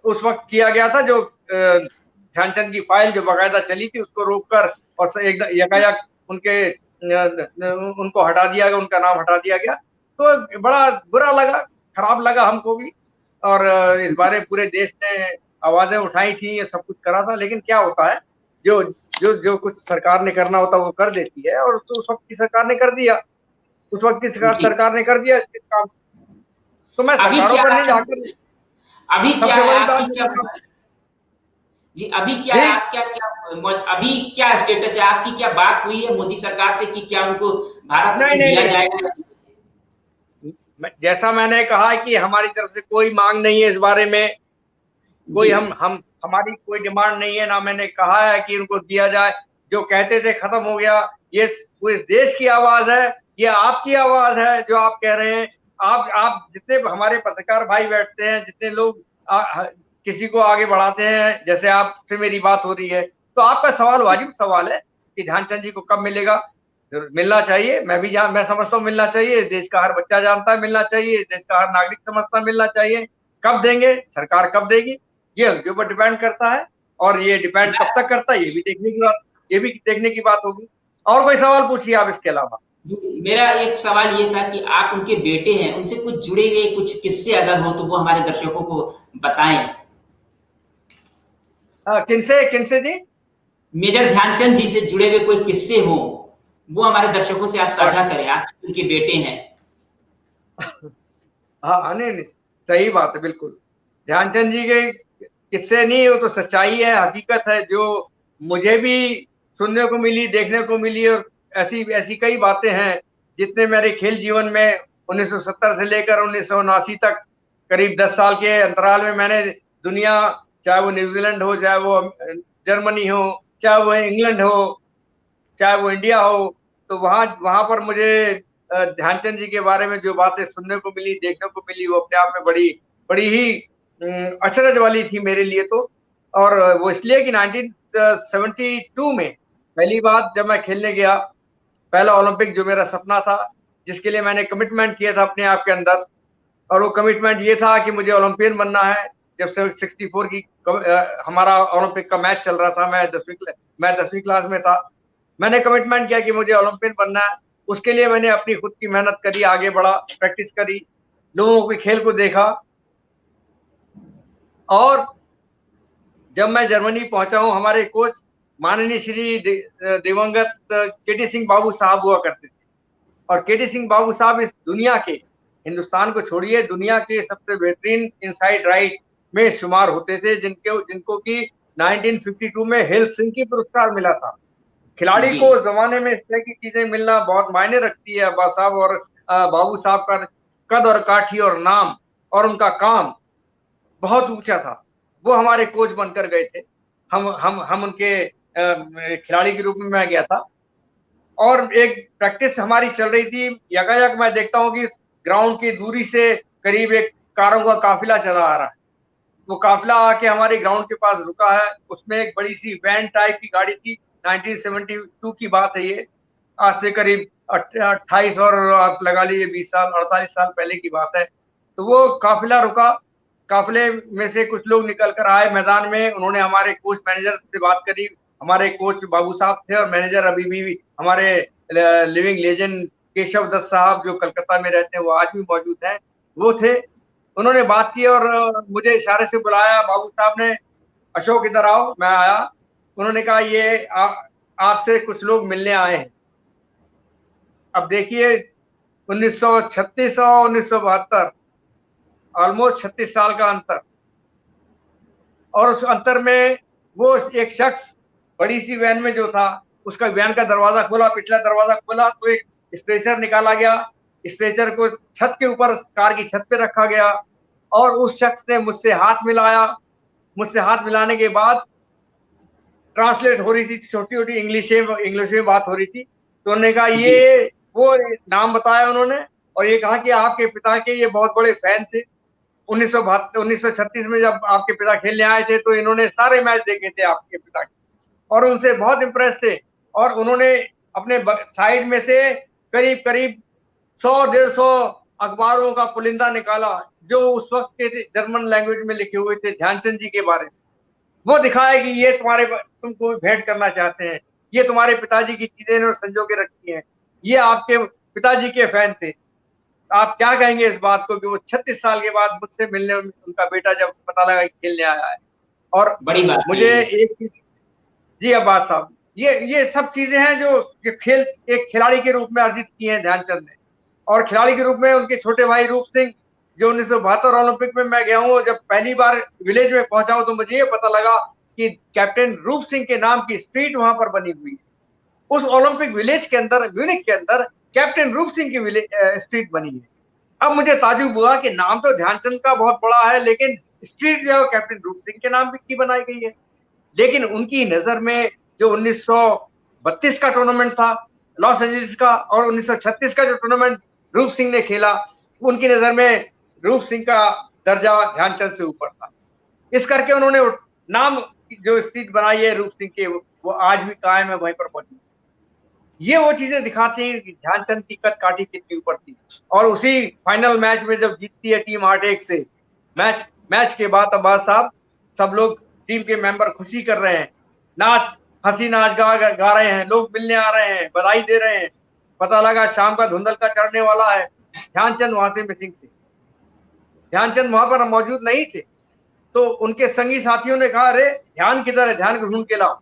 उस वक्त किया गया था जो ध्यानचंद की फाइल जो बाकायदा चली थी उसको रोककर और एकदम यकायक उनको हटा दिया गया, उनका नाम हटा दिया गया। तो बड़ा बुरा लगा, खराब लगा हमको भी। और इस बारे पूरे देश ने आवाजें उठाई थी, ये सब कुछ करा था। लेकिन क्या होता है, जो जो जो कुछ सरकार ने करना होता है वो कर देती है, और तो उस वक्त की सरकार ने कर दिया, उस वक्त की सरकार ने कर दिया इसके काम। तो मैं अभी सरकारों क्या पर नहीं जाकर, अभी क्या सबसे है बड़ी आपकी, क्या बात जी, अभी क्या है, जी, आप अभी क्या स्टेटस है आपकी? क्या बात हुई है मोदी सरकार से कि क्या उनको भारत नहीं रत्न नहीं दिया नहीं, जाएगा? जैसा मैंने कहा कि हमारी तरफ से कोई मांग नहीं है इस बारे में, कोई जी हम हमारी कोई डिमांड नहीं है, ना मैंने कहा है कि उनको दिया जाए। जो कहते थे खत्म हो गया। ये पूरे देश की आवाज है, ये आपकी आवाज है जो आप कह रहे हैं। आप जितने हमारे पत्रकार भाई बैठते हैं, जितने लोग किसी को आगे बढ़ाते हैं, जैसे आपसे मेरी बात हो रही है, तो आपका सवाल वाजिब सवाल है कि ध्यानचंद जी को कब मिलेगा। मिलना चाहिए, मैं समझता हूँ मिलना चाहिए। इस देश का हर बच्चा जानता है मिलना चाहिए, इस देश का हर नागरिक समझता है मिलना चाहिए। कब देंगे, सरकार कब देगी, ये उनके ऊपर डिपेंड करता है। और ये डिपेंड कब तक करता है ये भी देखने की बात होगी। और कोई सवाल पूछिए आप इसके अलावा। जी, मेरा एक सवाल ये था कि आप उनके बेटे हैं, उनसे कुछ जुड़े हुए कुछ किस्से अगर हो तो वो हमारे दर्शकों को बताएं। किनसे किनसे जी? मेजर ध्यानचंद जी से जुड़े हुए कोई किस्से हो, वो हमारे दर्शकों से आप और साझा करें, आप उनके बेटे हैं। हाँ हाँ, नहीं नहीं, सही बात है, बिल्कुल। ध्यानचंद जी के किस्से नहीं, वो तो सच्चाई है, हकीकत है, जो मुझे भी सुनने को मिली, देखने को मिली। और ऐसी ऐसी कई बातें हैं जितने मेरे खेल जीवन में 1970 से लेकर 1979 तक करीब 10 साल के अंतराल में मैंने दुनिया, चाहे वो न्यूजीलैंड हो, चाहे वो जर्मनी हो, चाहे वो इंग्लैंड हो, चाहे वो इंडिया हो, तो वहां वहां पर मुझे ध्यानचंद जी के बारे में जो बातें सुनने को मिली, देखने को मिली, वो अपने आप में बड़ी बड़ी ही अचरज वाली थी मेरे लिए तो। और वो इसलिए कि 1972 में पहली बार जब मैं खेलने गया, पहला ओलंपिक जो मेरा सपना था, जिसके लिए मैंने कमिटमेंट किया था अपने आप के अंदर, और वो कमिटमेंट ये था कि मुझे ओलंपियन बनना है। जब 64 की हमारा ओलंपिक का मैच चल रहा था, मैं 10वीं क्लास में था, मैंने कमिटमेंट किया कि मुझे ओलंपियन बनना है। उसके लिए मैंने अपनी खुद की मेहनत करी, आगे बढ़ा, प्रैक्टिस करी, लोगों के खेल को देखा। और जब मैं जर्मनी पहुंचा हूं, हमारे कोच माननीय श्री दिवंगत केटी सिंह बाबू साहब हुआ करते थे। और केटी सिंह बाबू साहब इस दुनिया के, हिंदुस्तान को छोड़िए, दुनिया के सबसे बेहतरीन इनसाइड राइट में शुमार होते थे, जिनको कि 1952 में हेलसिंकी पुरस्कार मिला था। खिलाड़ी जी। को जमाने में इस तरह की चीजें मिलना बहुत मायने रखती है। अब्बास साहब और बाबू साहब का कद और काठी और नाम और उनका काम बहुत ऊंचा था। वो हमारे कोच बनकर गए थे। हम उनके खिलाड़ी के रूप में मैं गया था। और एक प्रैक्टिस हमारी चल रही थी, यकायक मैं देखता हूँ कि ग्राउंड की दूरी से करीब एक कारों का काफिला चला आ रहा है। वो काफिला आके हमारे ग्राउंड के पास रुका है। उसमें एक बड़ी सी वैन टाइप की गाड़ी थी। 1972 की बात है ये, आज से करीब 28 और आप लगा लीजिए 20 साल 48 साल पहले की बात है। तो वो काफिला रुका, काफिले में से कुछ लोग निकल कर आए मैदान में। उन्होंने हमारे कोच मैनेजर से बात करी। हमारे कोच बाबू साहब थे और मैनेजर अभी भी हमारे लिविंग लेजेंड केशव दत्त साहब, जो कलकत्ता में रहते हैं, वो आज भी मौजूद हैं, वो थे। उन्होंने बात की और मुझे इशारे से बुलाया। बाबू साहब ने, अशोक इधर आओ। मैं आया। उन्होंने कहा ये आपसे कुछ लोग मिलने आए हैं। अब देखिए 1936 और 1972, ऑलमोस्ट 36 साल का अंतर। और उस अंतर में वो एक शख्स बड़ी सी वैन में जो था, उसका वैन का दरवाजा खोला, पिछला दरवाजा खोला तो एक स्ट्रेचर निकाला गया। स्ट्रेचर को छत के ऊपर, कार की छत पे रखा गया और उस शख्स ने मुझसे हाथ मिलाया। मुझसे हाथ मिलाने के बाद ट्रांसलेट हो रही थी, छोटी छोटी इंग्लिश में बात हो रही थी। तो उन्होंने कहा ये, वो नाम बताया उन्होंने और ये कहा कि आपके पिता के ये बहुत बड़े फैन थे। 1936 में जब आपके पिता खेलने आए थे तो इन्होंने सारे मैच देखे थे आपके पिता के और उनसे बहुत इम्प्रेस थे। और उन्होंने अपने साइड में से करीब करीब 100-150 अखबारों का पुलिंदा निकाला जो उस वक्त के जर्मन लैंग्वेज में लिखे हुए थे ध्यानचंद जी के बारे में। वो दिखाया कि ये तुमको भेंट करना चाहते हैं, ये तुम्हारे पिताजी की चीजें इन्होंने संजो के रखी हैं, ये आपके पिताजी के फैन थे। आप क्या कहेंगे इस बात को कि वो 36 साल के बाद मुझसे मिलने उनका बेटा जब पता लगा कि खेलने आया है। और बड़ी बात मुझे है। एक चीज, जी अब्बास साहब, ये सब चीजें हैं जो खेल एक खिलाड़ी के रूप में अर्जित की हैं ध्यानचंद ने। और खिलाड़ी के रूप में उनके छोटे भाई रूप सिंह, जो 1972 ओलंपिक में मैं गया हूँ, जब पहली बार विलेज में पहुंचा हूं तो मुझे ये पता लगा कि कैप्टन रूप सिंह के नाम की स्ट्रीट वहां पर बनी हुई है। उस ओलंपिक विलेज के अंदर, म्यूनिख के अंदर, कैप्टन रूप सिंह की स्ट्रीट बनी है। अब मुझे ताजुब हुआ कि नाम तो ध्यानचंद का बहुत बड़ा है, लेकिन स्ट्रीट जो है कैप्टन रूप सिंह के नाम की बनाई गई है। लेकिन उनकी नजर में जो 1932 का टूर्नामेंट था लॉस एंजलिस का और 1936 का जो टूर्नामेंट रूप सिंह ने खेला, उनकी नजर में रूप सिंह का दर्जा ध्यानचंद से ऊपर था। इस करके उन्होंने नाम जो स्ट्रीट बनाई है रूप सिंह के, वो आज भी कायम है, वहीं पर मौजूद। ये वो चीजें दिखाती हैं कि ध्यानचंद की कद काठी कितनी ऊपर थी। और उसी फाइनल मैच में जब जीतती है टीम 8-1 से, मैच के बाद अब्बास साहब, सब लोग टीम के मेंबर खुशी कर रहे हैं, हंसी नाच गा रहे हैं, लोग मिलने आ रहे हैं, बधाई दे रहे हैं। पता लगा शाम का धुंधल का चढ़ने वाला है, ध्यानचंद वहां से मिसिंग थे। ध्यानचंद वहां पर मौजूद नहीं थे। तो उनके संगी साथियों ने कहा, अरे ध्यान किधर है, ध्यान को ढूंढ के लाओ।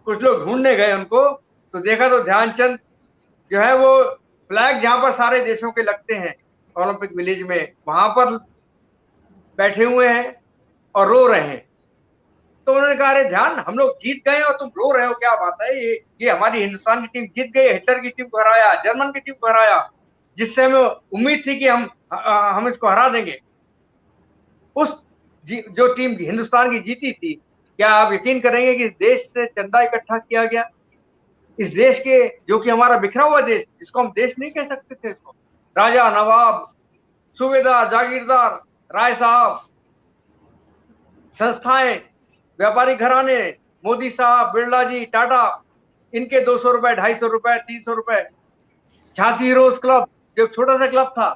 कुछ लोग ढूंढने गए उनको, तो देखा तो ध्यानचंद जो है वो फ्लैग जहां पर सारे देशों के लगते हैं ओलंपिक विलेज में, वहां पर बैठे हुए हैं और रो रहे हैं। तो उन्होंने कहा, अरे ध्यान, हम लोग जीत गए और तुम रो रहे हो, क्या बात है, ये हमारी हिंदुस्तान की टीम जीत गई, हिटलर की टीम को हराया, जर्मन की टीम को हराया, जिससे हमें उम्मीद थी कि हम इसको हरा देंगे। उस जो टीम हिंदुस्तान की जीती थी, क्या आप यकीन करेंगे कि इस देश से चंदा इकट्ठा किया गया, इस देश के, जो कि हमारा बिखरा हुआ देश, जिसको हम देश नहीं कह सकते थे, इसको राजा, नवाब, सूबेदार, जागीरदार, राय साहब, संस्थाएं, व्यापारी घराने, मोदी साहब, बिरला जी, टाटा, इनके 200 रुपए, 250 रुपए, 300 रुपए। झांसी हीरोज क्लब, जो छोटा सा क्लब था,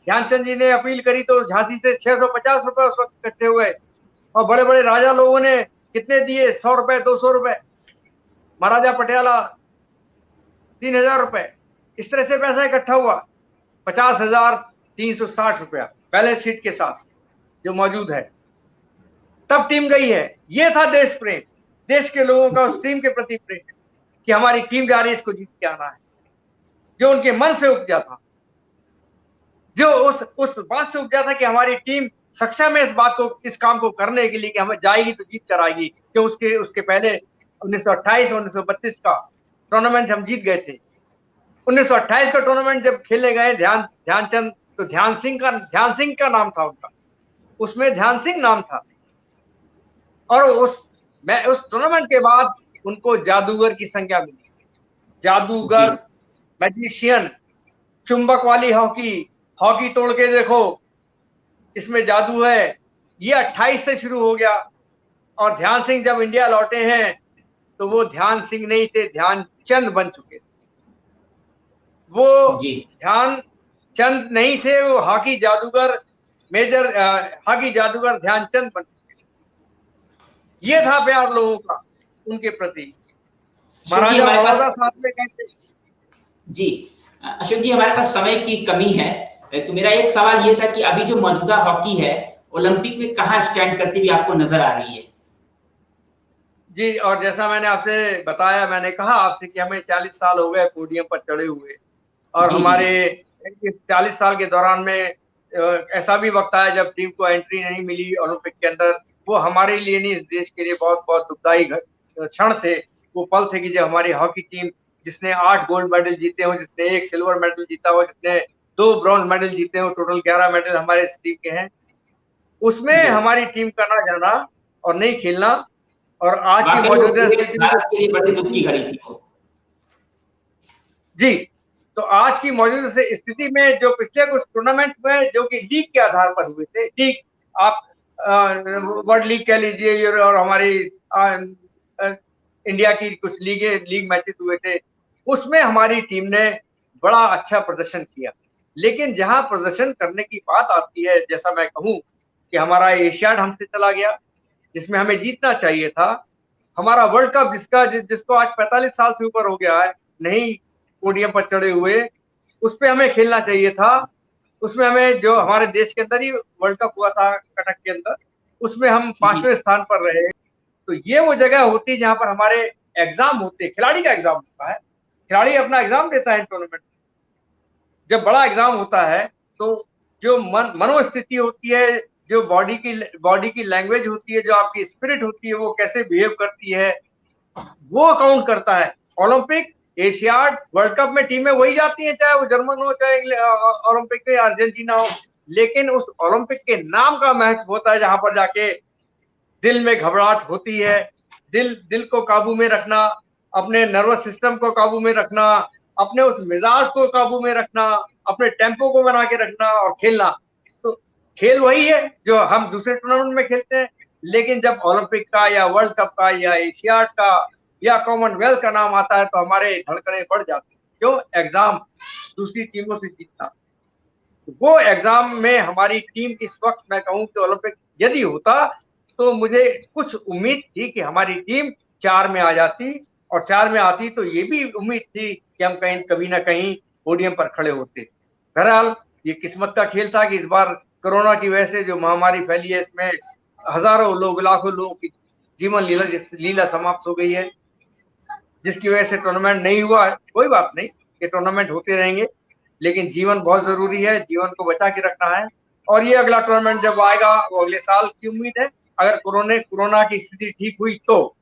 ध्यानचंद जी ने अपील करी तो झांसी से 650 रुपए उस वक्त इकट्ठे हुए, और बड़े बड़े राजा लोगों ने कितने दिए, 100 रुपए, 200 रुपए, महाराजा पटियाला 3000 रुपए। इस तरह से पैसा इकट्ठा हुआ, 50,360 रुपया बैलेंस शीट के साथ जो मौजूद है। तब टीम गई है। ये था देश प्रेम, देश के लोगों का उस टीम के प्रति प्रेम, कि हमारी टीम जा रही है, इसको जीत के आना है, जो उनके मन से उपजा था, जो उस बात से उपजा था कि हमारी टीम सक्षम है इस काम को करने के लिए, कि हमें जाएगी तो जीत कर आएगी। क्यों, उसके पहले 1928 और 1932 का टूर्नामेंट हम जीत गए थे। 1928 का टूर्नामेंट जब खेले गए, ध्यानचंद, तो ध्यान सिंह का नाम था उनका, उसमें ध्यान सिंह नाम था। और उस टूर्नामेंट के बाद उनको जादूगर की संज्ञा मिली। जादूगर, मैजिशियन, चुंबक वाली हॉकी तोड़ के देखो, इसमें जादू है। ये 28 से शुरू हो गया। और ध्यान सिंह जब इंडिया लौटे हैं तो वो ध्यान सिंह नहीं थे, ध्यानचंद बन चुके थे। वो ध्यानचंद नहीं थे, वो हॉकी जादूगर ध्यानचंद बन चुके थे। ये था प्यार लोगों का उनके प्रति। महाराजा बड़ौदा साहब ने कहते जी, अशोक जी, हमारे पास समय की कमी है, तो मेरा एक सवाल ये था कि अभी जो मौजूदा हॉकी है ओलंपिक में कहाँ स्टैंड करती हुई आपको नजर आ रही है? जी, और जैसा मैंने आपसे बताया, मैंने कहा आपसे कि हमें 40 साल हो गए पोडियम पर चढ़े हुए, और हमारे इस 40 साल के दौरान में ऐसा भी वक्त आया जब टीम को एंट्री नहीं मिली ओलंपिक के अंदर। वो हमारे लिए नहीं, इस देश के लिए बहुत बहुत दुखदायी क्षण थे, वो पल थे, कि जब हमारी हॉकी टीम, जिसने 8 गोल्ड मेडल जीते हो, जिसने 1 सिल्वर मेडल जीता हो, जिसने 2 ब्रॉन्ज मेडल जीते हो, टोटल 11 मेडल हमारे इस टीम के हैं, उसमें हमारी टीम का ना जाना और नहीं खेलना, और आज की मौजूदा स्थिति बड़े दुख की घड़ी थी वो। जी, तो आज की मौजूदा स्थिति में जो पिछले कुछ टूर्नामेंट में, जो कि लीग के आधार पर हुए थे, लीग, आप वर्ल्ड लीग कह लीजिए, और हमारी इंडिया की कुछ लीग मैचेस हुए थे, उसमें हमारी टीम ने बड़ा अच्छा प्रदर्शन किया। लेकिन जहां प्रदर्शन करने की बात आती है, जैसा मैं कहूं कि हमारा एशियाड हमसे चला गया, जिसमें हमें जीतना चाहिए था। हमारा वर्ल्ड कप, जिसको आज 45 साल से ऊपर हो गया है, नहीं पोडियम पर चढ़े हुए, उस पे हमें खेलना चाहिए था। उसमें हमें, जो हमारे देश के अंदर ही वर्ल्ड कप हुआ था कटक के अंदर, उसमें हम 5वें स्थान पर रहे। तो ये वो जगह होती है जहां पर हमारे एग्जाम होते, खिलाड़ी का एग्जाम होता है, खिलाड़ी अपना एग्जाम देता है टूर्नामेंट। जब बड़ा एग्जाम होता है तो जो मनोस्थिति होती है, जो बॉडी की लैंग्वेज होती है, जो आपकी स्पिरिट होती है, वो कैसे बिहेव करती है, वो काउंट करता है। ओलंपिक, एशियाड, वर्ल्ड कप में टीमें वही जाती हैं, चाहे वो जर्मन हो, चाहे ओलंपिक में अर्जेंटीना हो, लेकिन उस ओलंपिक के नाम का महत्व होता है, जहां पर जाके दिल में घबराहट होती है, दिल को काबू में रखना, अपने नर्वस सिस्टम को काबू में रखना, अपने उस मिजाज को काबू में रखना, अपने टेम्पो को बना के रखना और खेलना। तो खेल वही है जो हम दूसरे टूर्नामेंट में खेलते हैं, लेकिन जब ओलंपिक का या वर्ल्ड कप का या एशियाड का या कॉमनवेल्थ का नाम आता है तो हमारे धड़कने बढ़ जाती है। क्यों? एग्जाम, दूसरी टीमों से जीतना। वो एग्जाम में हमारी टीम इस वक्त, मैं कहूं कि ओलंपिक यदि होता तो मुझे कुछ उम्मीद थी कि हमारी टीम 4 में आ जाती, और 4 में आती तो ये भी उम्मीद थी कि हम कभी ना कहीं पोडियम पर खड़े होते। बहरहाल ये किस्मत का खेल था कि इस बार कोरोना की वजह से जो महामारी फैली है, इसमें हजारों लोग, लाखों लोगों की जीवन लीला समाप्त हो गई है, जिसकी वजह से टूर्नामेंट नहीं हुआ। कोई बात नहीं, ये टूर्नामेंट होते रहेंगे, लेकिन जीवन बहुत जरूरी है, जीवन को बचा के रखना है। और ये अगला टूर्नामेंट जब आएगा वो अगले साल की उम्मीद है, अगर कोरोना की स्थिति ठीक हुई तो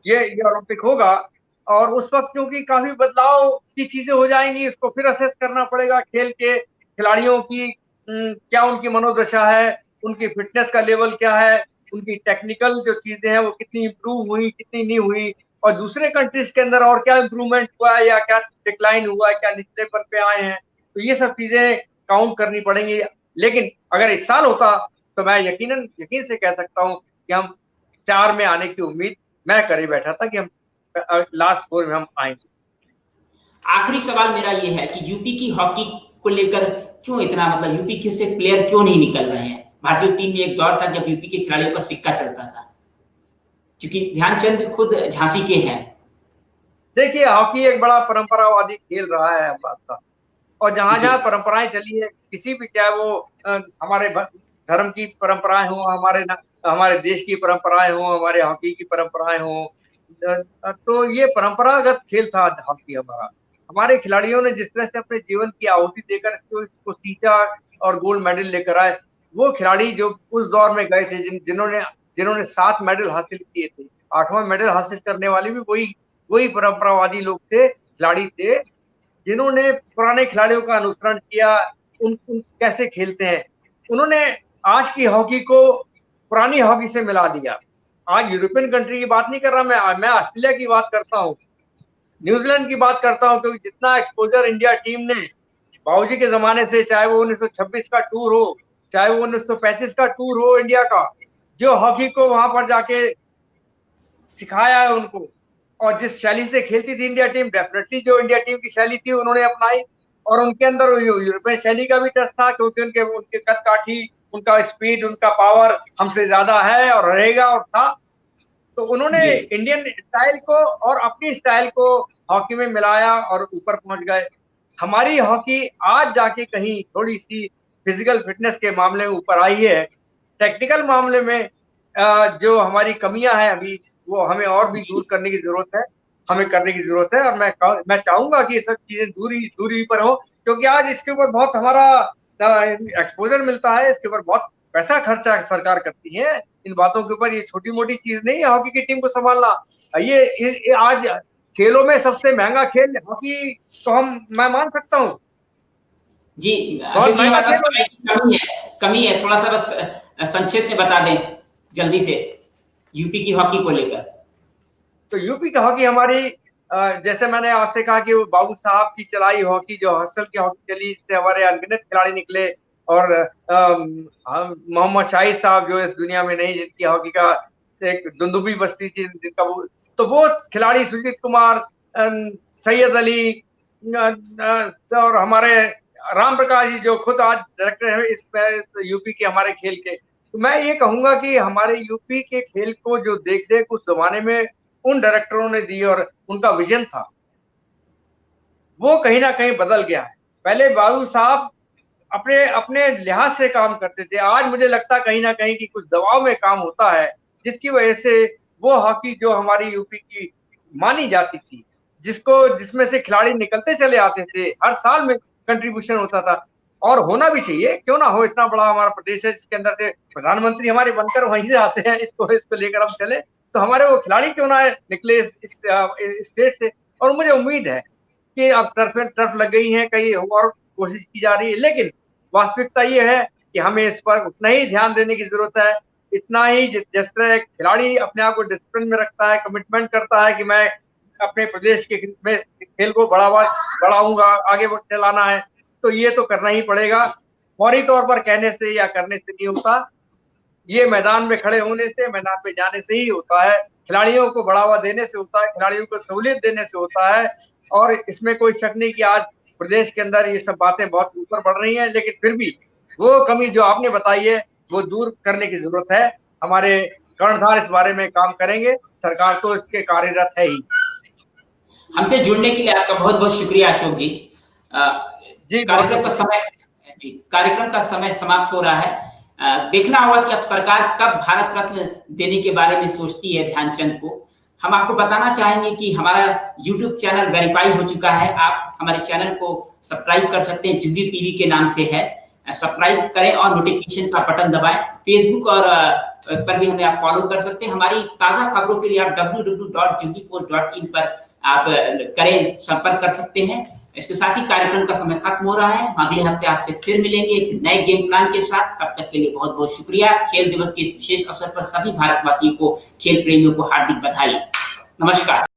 ये ओलंपिक होगा। और उस वक्त क्योंकि काफी बदलाव की चीजें हो जाएंगी, उसको फिर असेस करना पड़ेगा, खेल के खिलाड़ियों की क्या उनकी मनोदशा है, उनकी फिटनेस का लेवल क्या है, उनकी टेक्निकल जो चीजें हैं वो कितनी इंप्रूव हुई, कितनी नहीं हुई, और दूसरे कंट्रीज के अंदर और क्या इंप्रूवमेंट हुआ है या क्या डिक्लाइन हुआ है, क्या निचले पर पे आए हैं। तो ये सब चीजें काउंट करनी पड़ेंगी। लेकिन अगर इस साल होता तो मैं यकीन से कह सकता हूं कि हम 4 में आने की उम्मीद मैं करे बैठा था कि हम लास्ट 4 में हम आएंगे। आखिरी सवाल मेरा ये है कि यूपी की हॉकी को लेकर क्यों इतना, मतलब यूपी के से प्लेयर क्यों नहीं निकल रहे हैं? भारतीय टीम में एक दौर था जब यूपी के खिलाड़ियों का सिक्का चलता था, क्योंकि ध्यानचंद खुद झांसी के हैं। देखिए, हॉकी एक बड़ा परंपरावादी खेल रहा है बात का, और जहां जहां परंपराएं चली है, किसी भी, चाहे वो हमारे धर्म की परंपराएं हो, हमारे देश की परंपराएं हो, हमारे हॉकी की परंपराएं हो, तो ये परंपरागत खेल था हॉकी हमारा। हमारे खिलाड़ियों ने जिस तरह से अपने जीवन की आहुति देकर इसको सींचा और गोल्ड मेडल लेकर आए, वो खिलाड़ी जो उस दौर में गए थे, जिन्होंने 7 मेडल हासिल किए थे, 8वां मेडल हासिल करने वाले भी वही परंपरावादी लोग थे, खिलाड़ी थे, जिन्होंने पुराने खिलाड़ियों का अनुसरण किया, उन कैसे खेलते हैं। उन्होंने आज की हॉकी को पुरानी हॉकी से मिला दिया। आज यूरोपियन कंट्री की बात नहीं कर रहा मैं ऑस्ट्रेलिया की बात करता हूँ, न्यूजीलैंड की बात करता हूँ, क्योंकि जितना एक्सपोजर इंडिया टीम ने बाबूजी के जमाने से, चाहे वो 1926 का टूर हो, चाहे वो 1935 का टूर हो इंडिया का, जो हॉकी को वहां पर जाके सिखाया है उनको, और जिस शैली से खेलती थी इंडिया टीम, डेफिनेटली जो इंडिया टीम की शैली थी उन्होंने अपनाई, और उनके अंदर यूरोपियन शैली का भी टच था, क्योंकि उनके कद काठी, उनका स्पीड, उनका पावर हमसे ज्यादा है और रहेगा और था। तो उन्होंने इंडियन स्टाइल को और अपनी स्टाइल को हॉकी में मिलाया और ऊपर पहुंच गए। हमारी हॉकी आज जाके कहीं थोड़ी सी फिजिकल फिटनेस के मामले में ऊपर आई है, टेक्निकल मामले में जो हमारी कमियां हैं अभी, वो हमें और भी दूर करने की जरूरत है, हमें करने की जरूरत है। और मैं चाहूंगा कि ये सब चीजें दूरी पर हो, क्योंकि आज इसके ऊपर बहुत हमारा एक्सपोजर मिलता है, इसके ऊपर बहुत पैसा खर्चा सरकार करती है इन बातों के ऊपर। ये छोटी मोटी चीज नहीं है हॉकी की टीम को संभालना। ये आज खेलों में सबसे महंगा खेल हॉकी तो मैं मान सकता हूँ जी। अशोक जी, हमारे पास समय की कमी है, थोड़ा सा बस संक्षेप में बता दें जल्दी से यूपी की हॉकी को लेकर। तो यूपी की हॉकी हमारी, जैसे मैंने आपसे कहा कि वो बाबू साहब की चलाई हॉकी, जो हसल की हॉकी चली, इससे हमारे अनगिनत खिलाड़ी निकले, और मोहम्मद शाहिद साहब जो इस दुनिया में नहीं, जिनकी हॉकी का एक दुंदुबी बस्ती थी, जिनका वो खिलाड़ी, सुजीत कुमार, सैयद अली, और हमारे राम प्रकाश जी, जो खुद आज डायरेक्टर है इस यूपी के हमारे खेल के। तो मैं ये कहूंगा कि हमारे यूपी के खेल को जो देख उस जमाने में उन डायरेक्टरों ने दी और उनका विजन था, वो कहीं ना कहीं बदल गया है। पहले बाबू साहब अपने लिहाज से काम करते थे, आज मुझे लगता कहीं ना कहीं कि कुछ दबाव में काम होता है, जिसकी वजह से वो हॉकी जो हमारी यूपी की मानी जाती थी, जिसमें से खिलाड़ी निकलते चले आते थे, हर साल में कंट्रीब्यूशन होता था, और होना भी चाहिए, क्यों ना हो। इतना बड़ा हमारा प्रदेश है जिसके अंदर से प्रधानमंत्री हमारे बनकर वहीं से आते हैं, इसको लेकर हम चले, तो हमारे वो खिलाड़ी क्यों ना निकले इस स्टेट से। और मुझे उम्मीद है कि अब टर्फ लग गई है, कहीं और कोशिश की जा रही है, लेकिन वास्तविकता ये है कि हमें इस पर उतना ही ध्यान देने की जरूरत है, इतना ही जिस तरह खिलाड़ी अपने आप को डिसिप्लिन में रखता है, कमिटमेंट करता है कि मैं अपने प्रदेश के में खेल को बढ़ाऊंगा, आगे चलाना है, तो ये तो करना ही पड़ेगा। फौरी तौर पर कहने से या करने से नहीं होता, ये मैदान में खड़े होने से, मैदान में जाने से ही होता है, खिलाड़ियों को बढ़ावा देने से होता है, खिलाड़ियों को सहूलियत देने से होता है। और इसमें कोई शक नहीं कि आज प्रदेश के अंदर ये सब बातें बहुत ऊपर बढ़ रही हैं, लेकिन फिर भी वो कमी जो आपने बताई है वो दूर करने की जरूरत है। हमारे कर्णधार इस बारे में काम करेंगे, सरकार तो इसके कार्यरत है ही। हमसे जुड़ने के लिए आपका बहुत बहुत शुक्रिया अशोक जी। कार्यक्रम का समय समाप्त हो रहा है। देखना होगा कि अब सरकार कब भारत रत्न देने के बारे में सोचती है ध्यानचंद को। हम आपको बताना चाहेंगे कि हमारा YouTube चैनल वेरीफाई हो चुका है, आप हमारे चैनल को सब्सक्राइब कर सकते हैं, जुबली टीवी के नाम से है। सब्सक्राइब करें और नोटिफिकेशन का बटन दबाएं। फेसबुक और पर भी हमें आप फॉलो कर सकते हैं। हमारी ताजा खबरों के लिए आप www.jubilipost.in पर आप करें, संपर्क कर सकते हैं। इसके साथ ही कार्यक्रम का समय खत्म हो रहा है। अगले हफ्ते आपसे फिर मिलेंगे एक नए गेम प्लान के साथ। तब तक के लिए बहुत बहुत शुक्रिया। खेल दिवस के इस विशेष अवसर पर सभी भारतवासियों को, खेल प्रेमियों को हार्दिक बधाई। नमस्कार।